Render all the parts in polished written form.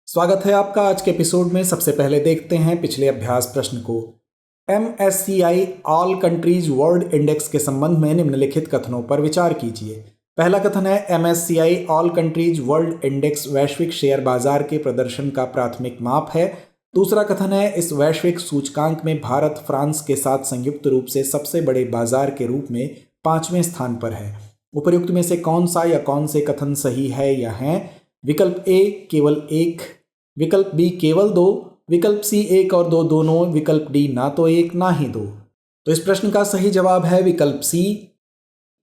स्वागत है आपका आज के एपिसोड में। सबसे पहले देखते हैं पिछले अभ्यास प्रश्न को। MSCI all countries world index के संबंध में निम्नलिखित कथनों पर विचार कीजिए। पहला कथन है MSCI all countries world index वैश्विक शेयर बाजार के प्रदर्शन का प्राथमिक माप है। दूसरा कथन है इस वैश्विक सूचकांक में भारत फ्रांस के साथ संयुक्त रूप से सबसे बड़े बाजार के रूप में 5वें स्थान पर है। उपर्युक्त में से कौन सा या कौन से कथन सही है या हैं? विकल्प ए केवल एक, विकल्प बी केवल दो, विकल्प सी एक और दो दोनों, विकल्प डी ना तो एक ना ही दो। तो इस प्रश्न का सही जवाब है विकल्प सी।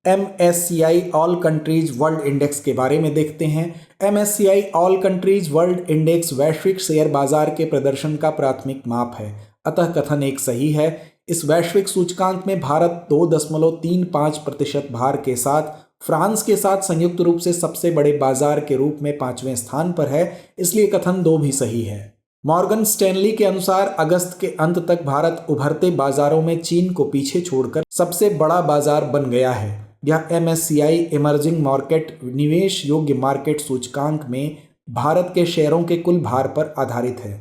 MSCI all countries world index के बारे में देखते हैं। MSCI all countries world index वैश्विक शेयर बाजार के प्रदर्शन का प्राथमिक माप है, अतः कथन एक सही है। इस वैश्विक सूचकांक में भारत 2.35% भार के साथ फ्रांस के साथ संयुक्त रूप से सबसे बड़े बाजार के रूप में 5वें स्थान पर है, इसलिए कथन 2 भी सही है। मॉर्गन स्टैनली के अनुसार अगस्त के अंत तक भारत उभरते बाजारों में चीन को पीछे छोड़कर सबसे बड़ा बाजार बन गया है। यह MSCI इमर्जिंग मार्केट निवेश योग्य मार्केट सूचकांक में भारत के शेयरों के कुल भार पर आधारित है।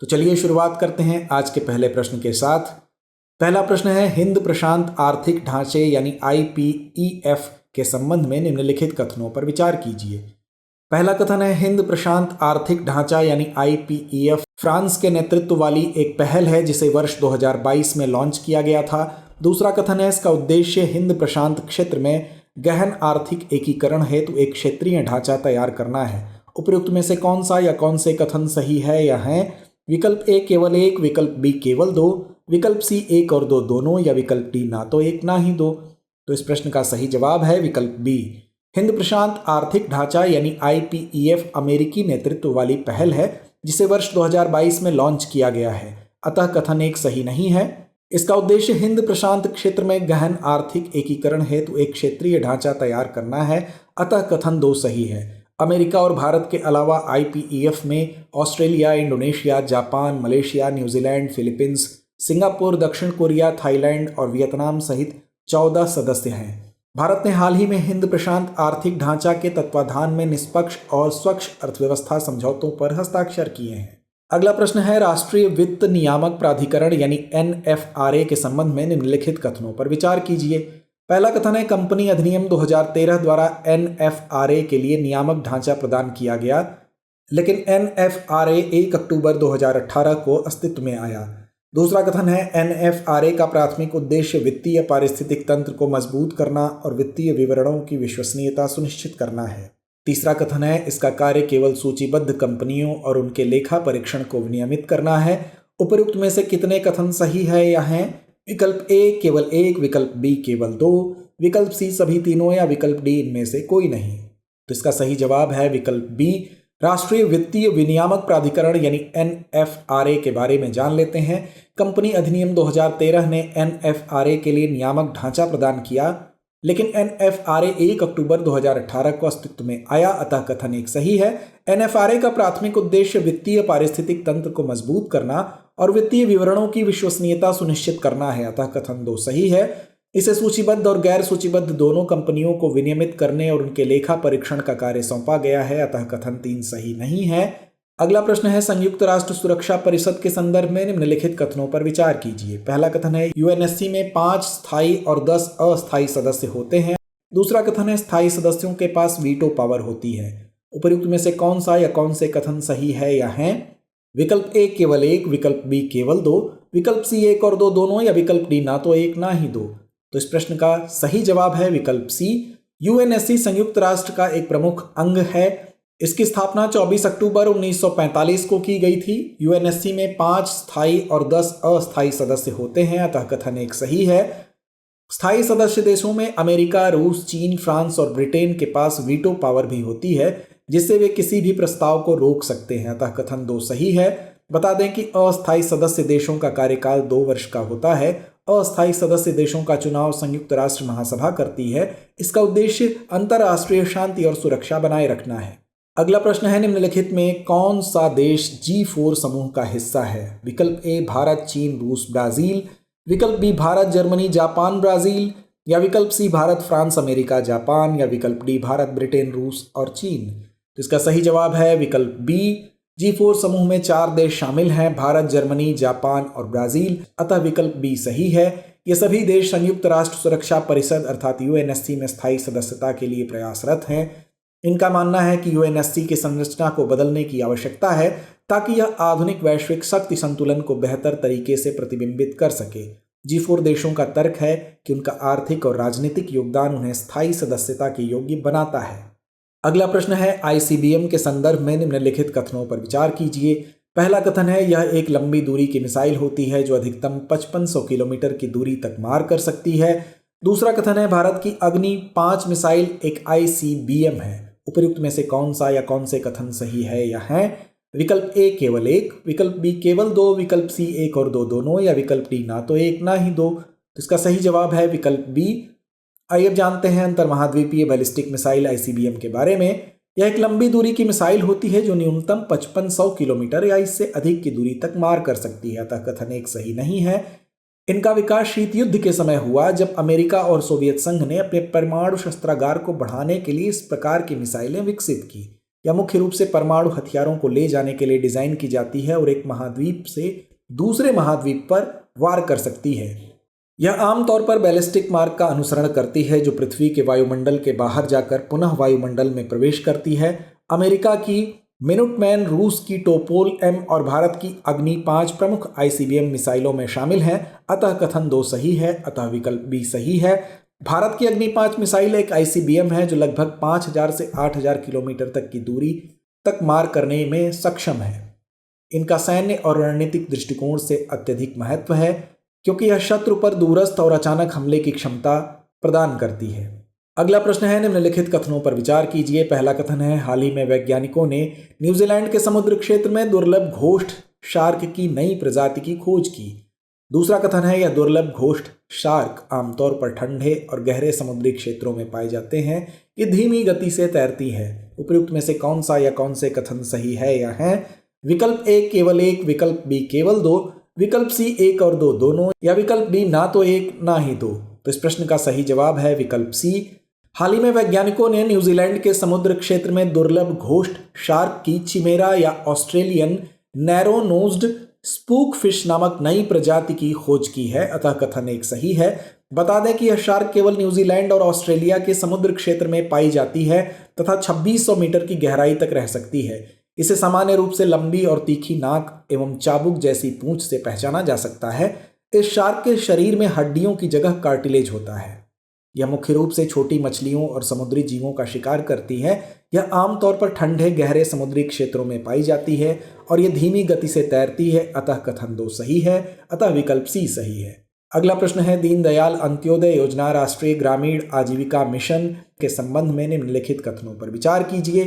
तो चलिए शुरुआत करते हैं आज के पहले प्रश्न के साथ। पहला प्रश्न है हिंद प्रशांत आर्थिक ढांचे यानी IPEF के संबंध में निम्नलिखित कथनों पर विचार कीजिए। पहला कथन है हिंद प्रशांत आर्थिक ढांचा यानी IPEF फ्रांस के नेतृत्व वाली एक पहल है जिसे वर्ष 2022 में लॉन्च किया गया था। दूसरा कथन है इसका उद्देश्य हिंद प्रशांत क्षेत्र में गहन आर्थिक एकीकरण हेतु एक क्षेत्रीय ढांचा तैयार करना है। उपयुक्त में से कौन सा या कौन से कथन सही है या हैं? विकल्प ए केवल एक, विकल्प बी केवल दो, विकल्प सी एक और दो दोनों, या विकल्प डी ना तो एक ना ही दो। तो इस प्रश्न का सही जवाब है विकल्प बी। हिंद प्रशांत आर्थिक ढांचा यानी IPEF अमेरिकी नेतृत्व वाली पहल है जिसे वर्ष 2022 में लॉन्च किया गया है, अतः कथन एक सही नहीं है। इसका उद्देश्य हिंद प्रशांत क्षेत्र में गहन आर्थिक एकीकरण हेतु एक क्षेत्रीय ढांचा तैयार करना है, अतः कथन 2 सही है। अमेरिका और भारत के अलावा IPEF में Australia, Indonesia, Japan, Malaysia, New Zealand, Philippines, Singapore, दक्षिण कोरिया, थाईलैंड और वियतनाम सहित 14 सदस्य हैं। भारत ने हाल ही में हिंद प्रशांत आर्थिक ढांचा के तत्वाधान में निष्पक्ष और स्वच्छ अर्थव्यवस्था समझौतों पर हस्ताक्षर किए हैं। अगला प्रश्न है राष्ट्रीय वित्त नियामक प्राधिकरण यानी NFRA के संबंध में निम्नलिखित कथनों पर विचार कीजिए। पहला कथन है कंपनी अधिनियम 2013 द्वारा NFRA के लिए नियामक ढांचा प्रदान किया गया, लेकिन NFRA 1 अक्टूबर 2018 को अस्तित्व में आया। दूसरा कथन है NFRA का प्राथमिक उद्देश्य वित्तीय पारिस्थितिक तंत्र को मजबूत करना और वित्तीय विवरणों की विश्वसनीयता सुनिश्चित करना है। तीसरा कथन है इसका कार्य केवल सूचीबद्ध कंपनियों और उनके लेखा परीक्षण को विनियमित करना है। उपयुक्त में से कितने कथन सही है या हैं? विकल्प ए केवल एक, विकल्प बी केवल दो, विकल्प सी सभी तीनों, या विकल्प डी इनमें से कोई नहीं। तो इसका सही जवाब है विकल्प बी। राष्ट्रीय वित्तीय विनियामक प्राधिकरण यानी NFRA के बारे में जान लेते हैं। कंपनी अधिनियम 2013 ने NFRA के लिए नियामक ढांचा प्रदान किया, लेकिन NFRA 1 अक्टूबर 2018 को अस्तित्व में आया, अतः कथन एक सही है। NFRA का प्राथमिक उद्देश्य वित्तीय पारिस्थितिक तंत्र को मजबूत करना और वित्तीय विवरणों की विश्वसनीयता सुनिश्चित करना है, अतः कथन 2 सही है। इसे सूचीबद्ध और गैर सूचीबद्ध दोनों कंपनियों को विनियमित करने और उनके लेखा परीक्षण का कार्य सौंपा गया है, अतः कथन 3 सही नहीं है। अगला प्रश्न है संयुक्त राष्ट्र सुरक्षा परिषद के संदर्भ में निम्नलिखित कथनों पर विचार कीजिए। पहला कथन है UNSC में 5 स्थायी और 10 अस्थायी सदस्य होते हैं। दूसरा कथन है स्थायी सदस्यों के पास वीटो पावर होती है। उपयुक्त में से कौन सा या कौन से कथन सही है या हैं? विकल्प ए केवल एक, विकल्प बी केवल दो, विकल्प सी एक और दो दोनों, या विकल्प डी ना तो एक ना ही दो। तो इस प्रश्न का सही जवाब है विकल्प सी। UNSC संयुक्त राष्ट्र का एक प्रमुख अंग है। इसकी स्थापना 24 अक्टूबर 1945 को की गई थी। UNSC में 5 स्थायी और 10 अस्थायी सदस्य होते हैं, अतः कथन एक सही है। स्थायी सदस्य देशों में अमेरिका, रूस, चीन, फ्रांस और ब्रिटेन के पास वीटो पावर भी होती है, जिससे वे किसी भी प्रस्ताव को रोक सकते हैं, अतः कथन 2 सही है। बता दें कि अस्थायी सदस्य देशों का कार्यकाल 2 वर्ष का होता है। अस्थायी सदस्य देशों का चुनाव संयुक्त राष्ट्र महासभा करती है। इसका उद्देश्य अंतर्राष्ट्रीय शांति और सुरक्षा बनाए रखना है। अगला प्रश्न है निम्नलिखित में कौन सा देश G4 समूह का हिस्सा है? विकल्प ए भारत, चीन, रूस, ब्राजील, विकल्प B Bharat, Germany, Japan, Brazil, या विकल्प C Bharat, France, America, Japan, या विकल्प डी भारत, ब्रिटेन, रूस और चीन। तो इसका सही जवाब है विकल्प बी G4 समूह में 4 देश शामिल हैं, भारत, जर्मनी, जापान और ब्राजील, अतः विकल्प बी सही है। ये सभी देश संयुक्त राष्ट्र सुरक्षा परिषद अर्थात यूएनएससी में स्थायी सदस्यता के लिए प्रयासरत हैं। इनका मानना है कि यूएनएससी की संरचना को बदलने की आवश्यकता है ताकि यह आधुनिक वैश्विक शक्ति संतुलन को बेहतर तरीके से प्रतिबिंबित कर सके। G4 देशों का तर्क है कि उनका आर्थिक और राजनीतिक योगदान उन्हें स्थायी सदस्यता के योग्य बनाता है। अगला प्रश्न है, आईसीबीएम के संदर्भ में निम्नलिखित कथनों पर विचार कीजिए। पहला कथन है, यह एक लंबी दूरी की मिसाइल होती है जो अधिकतम 5500 किलोमीटर की दूरी तक मार कर सकती है। दूसरा कथन है, भारत की अग्नि 5 मिसाइल एक आईसीबीएम है। उपयुक्त में से कौन सा या कौन से कथन सही है या है? विकल्प ए केवल एक, विकल्प बी केवल 2, विकल्प सी 1 और 2 दोनों, या विकल्प डी ना तो 1 ना ही 2। तो इसका सही जवाब है विकल्प बी। आइए अब जानते हैं अंतर महाद्वीपीय बैलिस्टिक मिसाइल आईसीबीएम के बारे में। यह एक लंबी दूरी की मिसाइल होती है जो न्यूनतम 5500 किलोमीटर या इससे अधिक की दूरी तक मार कर सकती है, अतः कथन एक सही नहीं है। इनका विकास शीत युद्ध के समय हुआ जब अमेरिका और सोवियत संघ ने अपने परमाणु शस्त्रागार को बढ़ाने के लिए इस प्रकार की मिसाइलें विकसित की। यह मुख्य रूप से परमाणु हथियारों को ले जाने के लिए डिजाइन की जाती है और एक महाद्वीप से दूसरे महाद्वीप पर वार कर सकती है। यह आमतौर पर बैलिस्टिक मार्ग का अनुसरण करती है जो पृथ्वी के वायुमंडल के बाहर जाकर पुनः वायुमंडल में प्रवेश करती है। अमेरिका की मिनुटमैन, रूस की टोपोल एम और भारत की अग्नि 5 प्रमुख आईसीबीएम मिसाइलों में शामिल हैं, अतः कथन 2 सही है, अतः विकल्प बी सही है। भारत की अग्नि 5 मिसाइल एक आईसीबीएम है जो लगभग 5000 से 8000 किलोमीटर तक की दूरी तक मार करने में सक्षम है। इनका सैन्य और रणनीतिक दृष्टिकोण से अत्यधिक महत्व है क्योंकि यह शत्रु पर दूरस्थ और अचानक हमले की क्षमता प्रदान करती है। अगला प्रश्न है, निम्नलिखित कथनों पर विचार कीजिए। पहला कथन है, हाल ही में वैज्ञानिकों ने न्यूजीलैंड के समुद्र क्षेत्र में दुर्लभ घोस्ट शार्क की नई प्रजाति की खोज की। दूसरा कथन है, यह दुर्लभ घोस्ट शार्क आमतौर पर ठंडे और गहरे समुद्री क्षेत्रों में पाए जाते हैं। ये धीमी गति से तैरती है। उपयुक्त में से कौन सा या कौन से कथन सही है या है? विकल्प ए केवल 1, विकल्प बी केवल 2, विकल्प सी 1 और 2 दोनों, या विकल्प डी ना तो 1 ना ही 2। तो इस प्रश्न का सही जवाब है विकल्प सी। हाल ही में वैज्ञानिकों ने न्यूजीलैंड के समुद्र क्षेत्र में दुर्लभ घोस्ट शार्क की चिमेरा या Australian narrow nosed spook fish नामक नई प्रजाति की खोज की है, अतः कथन एक सही है। बता दें कि यह शार्क केवल न्यूजीलैंड और ऑस्ट्रेलिया के समुद्र क्षेत्र में पाई जाती है तथा 2600 मीटर की गहराई तक रह सकती है। इसे सामान्य रूप से लंबी और तीखी नाक एवं चाबुक जैसी पूंछ से पहचाना जा सकता है। इस शार्क के शरीर में हड्डियों की जगह कार्टिलेज होता है। यह मुख्य रूप से छोटी मछलियों और समुद्री जीवों का शिकार करती है। यह आमतौर पर ठंडे गहरे समुद्री क्षेत्रों में पाई जाती है और यह धीमी गति से तैरती है, अतः कथन 2 सही है, अतः विकल्प सी सही है। अगला प्रश्न है, दीनदयाल अंत्योदय योजना राष्ट्रीय ग्रामीण आजीविका मिशन के संबंध में निम्नलिखित कथनों पर विचार कीजिए।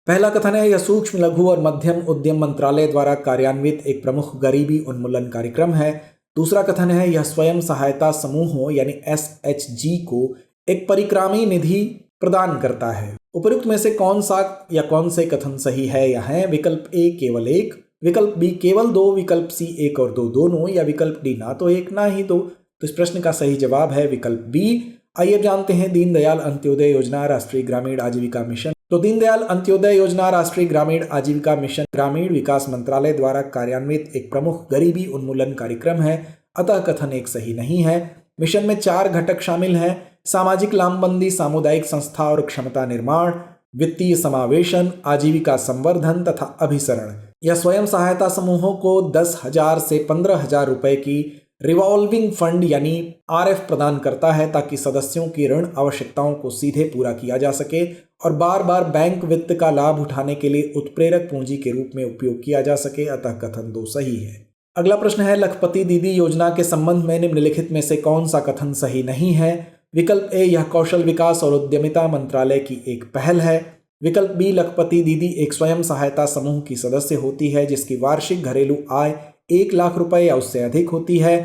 पहला कथन है, यह सूक्ष्म लघु और मध्यम उद्यम मंत्रालय द्वारा कार्यान्वित एक प्रमुख गरीबी उन्मूलन कार्यक्रम है। दूसरा कथन है, यह स्वयं सहायता समूहों यानी एसएचजी को एक परिक्रामी निधि प्रदान करता है। उपयुक्त में से कौन सा या कौन से कथन सही है या है? विकल्प ए केवल 1, विकल्प बी केवल 2, विकल्प सी 1 और 2 दोनों, या विकल्प डी ना तो 1 ना ही 2। तो इस प्रश्न का सही जवाब है विकल्प बी। आइए जानते हैं दीनदयाल अंत्योदय योजना राष्ट्रीय ग्रामीण आजीविका मिशन। तो दीनदयाल अंत्योदय योजना राष्ट्रीय ग्रामीण आजीविका मिशन ग्रामीण विकास मंत्रालय द्वारा कार्यान्वित एक प्रमुख गरीबी उन्मूलन कार्यक्रम है, अतः कथन एक सही नहीं है। मिशन में 4 घटक शामिल हैं: सामाजिक लामबंदी, सामुदायिक संस्था और क्षमता निर्माण, वित्तीय समावेशन, आजीविका संवर्धन तथा अभिसरण। यह स्वयं सहायता समूहों को 10,000 से 15,000 रुपए की रिवॉल्विंग फंड यानी आरएफ प्रदान करता है ताकि सदस्यों की ऋण आवश्यकताओं को सीधे पूरा किया जा सके और बार बार बैंक वित्त का लाभ उठाने के लिए उत्प्रेरक पूंजी के रूप में उपयोग किया जा सके, अतः कथन 2 सही है। अगला प्रश्न है, लखपति दीदी योजना के संबंध में निम्नलिखित में से कौन सा कथन सही नहीं है? विकल्प ए, यह कौशल विकास और उद्यमिता मंत्रालय की एक पहल है। विकल्प बी, लखपति दीदी एक स्वयं सहायता समूह की सदस्य होती है जिसकी वार्षिक घरेलू आय 1 लाख रुपए या उससे अधिक होती है।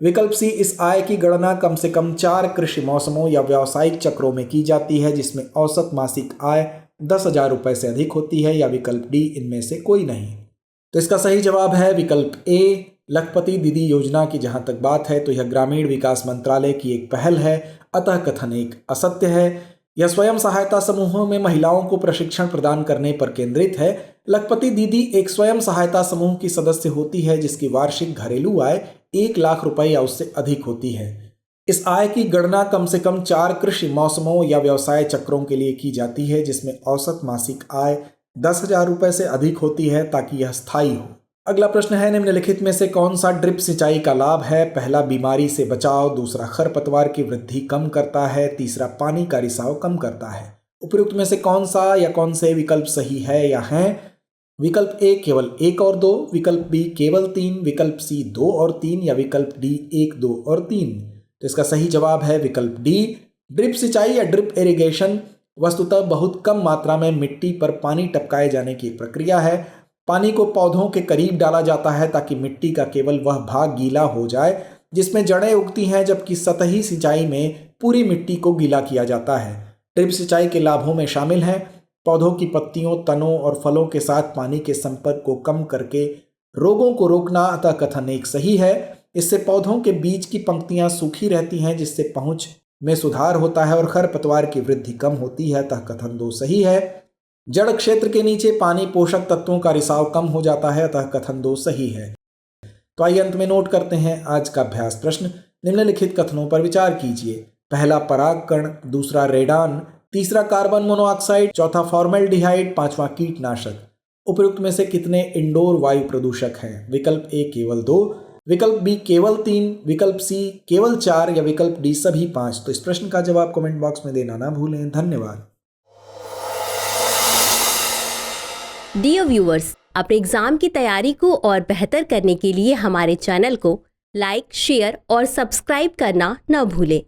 विकल्प सी, इस आय की गणना कम से कम 4 कृषि मौसमों या व्यावसायिक चक्रों में की जाती है जिसमें औसत मासिक आय 10,000 रुपए से अधिक होती है, या विकल्प डी इनमें से कोई नहीं। तो इसका सही जवाब है विकल्प ए। लखपति दीदी योजना की जहां तक बात है तो यह ग्रामीण विकास मंत्रालय की एक पहल है, अतः कथन एक असत्य है। यह स्वयं सहायता समूहों में महिलाओं को प्रशिक्षण प्रदान करने पर केंद्रित है। लखपति दीदी एक स्वयं सहायता समूह की सदस्य होती है जिसकी वार्षिक घरेलू आय 1 लाख रुपए या उससे अधिक होती है। इस आय की गणना कम से कम 4 कृषि मौसमों या व्यवसाय चक्रों के लिए की जाती है जिसमें औसत मासिक आय 10,000 रुपए से अधिक होती है ताकि यह स्थायी हो। अगला प्रश्न है, निम्नलिखित में से कौन सा ड्रिप सिंचाई का लाभ है? पहला, बीमारी से बचाव, दूसरा, खरपतवार की वृद्धि कम करता है, तीसरा, पानी का रिसाव कम करता है। उपयुक्त में से कौन सा या कौन से विकल्प सही है या हैं? विकल्प ए केवल 1 और 2, विकल्प बी केवल 3, विकल्प सी 2 और 3 या विकल्प डी 1, 2 और 3। तो इसका सही जवाब है विकल्प डी। ड्रिप सिंचाई या ड्रिप इरिगेशन वस्तुतः बहुत कम मात्रा में मिट्टी पर पानी टपकाए जाने की प्रक्रिया है। पानी को पौधों के करीब डाला जाता है ताकि मिट्टी का केवल वह भाग गीला हो जाए जिसमें जड़ें उगती हैं, जबकि सतही सिंचाई में पूरी मिट्टी को गीला किया जाता है। ड्रिप सिंचाई के लाभों में शामिल हैं पौधों की पत्तियों, तनों और फलों के साथ पानी के संपर्क को कम करके रोगों को रोकना। अतः कथन 1 सही है। इससे पौधों के बीच की पंक्तियां सूखी रहती हैं जिससे पहुंच में सुधार होता है और खरपतवार की वृद्धि कम होती है। अतः कथन 2 सही है। जड़ क्षेत्र के नीचे पानी पोषक तत्वों का रिसाव कम हो जाता है। अतः कथन 2 सही है। तो आइए अंत में नोट करते हैं आज का अभ्यास प्रश्न। निम्नलिखित कथनों पर विचार कीजिए। पहला, परागकण, दूसरा, रेडान, तीसरा, कार्बन मोनोऑक्साइड, चौथा, फॉर्मेल्डिहाइड, पांचवा, कीटनाशक। उपयुक्त में से कितने इंडोर वायु प्रदूषक हैं? विकल्प ए केवल 2, विकल्प बी केवल 3, विकल्प सी केवल 4 या विकल्प डी सभी 5। तो इस प्रश्न का जवाब कमेंट बॉक्स में देना ना भूलें। धन्यवाद। डियर व्यूअर्स, अपने एग्जाम की तैयारी को और बेहतर करने के लिए हमारे चैनल को लाइक, शेयर और सब्सक्राइब करना न भूलें।